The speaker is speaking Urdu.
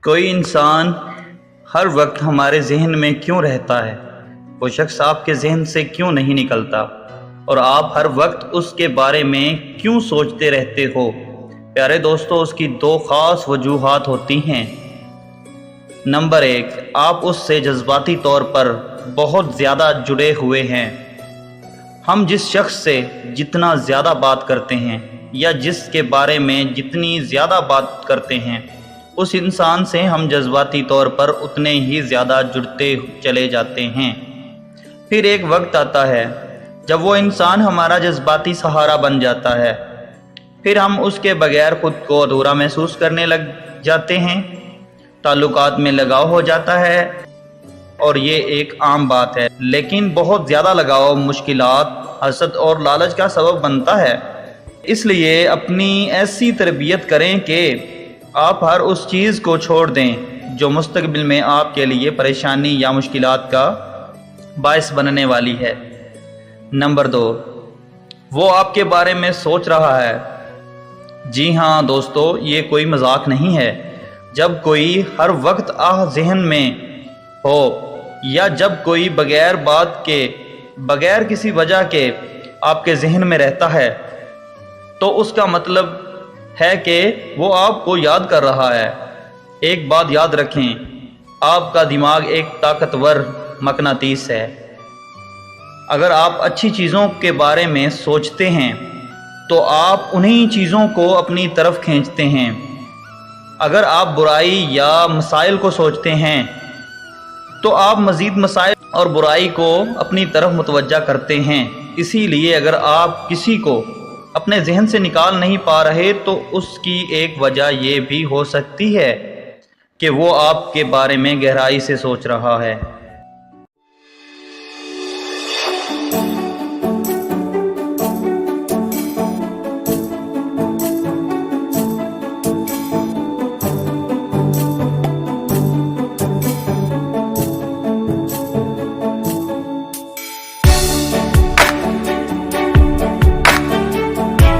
کوئی انسان ہر وقت ہمارے ذہن میں کیوں رہتا ہے؟ وہ شخص آپ کے ذہن سے کیوں نہیں نکلتا اور آپ ہر وقت اس کے بارے میں کیوں سوچتے رہتے ہو؟ پیارے دوستو، اس کی دو خاص وجوہات ہوتی ہیں۔ نمبر 1، آپ اس سے جذباتی طور پر بہت زیادہ جڑے ہوئے ہیں۔ ہم جس شخص سے جتنا زیادہ بات کرتے ہیں یا جس کے بارے میں جتنی زیادہ بات کرتے ہیں، اس انسان سے ہم جذباتی طور پر اتنے ہی زیادہ جڑتے چلے جاتے ہیں۔ پھر ایک وقت آتا ہے جب وہ انسان ہمارا جذباتی سہارا بن جاتا ہے، پھر ہم اس کے بغیر خود کو ادھورا محسوس کرنے لگ جاتے ہیں، تعلقات میں لگاؤ ہو جاتا ہے، اور یہ ایک عام بات ہے، لیکن بہت زیادہ لگاؤ مشکلات، حسد اور لالچ کا سبب بنتا ہے۔ اس لیے اپنی ایسی تربیت کریں کہ آپ ہر اس چیز کو چھوڑ دیں جو مستقبل میں آپ کے لیے پریشانی یا مشکلات کا باعث بننے والی ہے۔ نمبر 2، وہ آپ کے بارے میں سوچ رہا ہے۔ جی ہاں دوستو، یہ کوئی مذاق نہیں ہے۔ جب کوئی ہر وقت ذہن میں ہو، یا جب کوئی بغیر بات کے، بغیر کسی وجہ کے آپ کے ذہن میں رہتا ہے، تو اس کا مطلب ہے کہ وہ آپ کو یاد کر رہا ہے۔ ایک بات یاد رکھیں، آپ کا دماغ ایک طاقتور مقناطیس ہے۔ اگر آپ اچھی چیزوں کے بارے میں سوچتے ہیں تو آپ انہی چیزوں کو اپنی طرف کھینچتے ہیں۔ اگر آپ برائی یا مسائل کو سوچتے ہیں تو آپ مزید مسائل اور برائی کو اپنی طرف متوجہ کرتے ہیں۔ اسی لیے اگر آپ کسی کو اپنے ذہن سے نکال نہیں پا رہے تو اس کی ایک وجہ یہ بھی ہو سکتی ہے کہ وہ آپ کے بارے میں گہرائی سے سوچ رہا ہے۔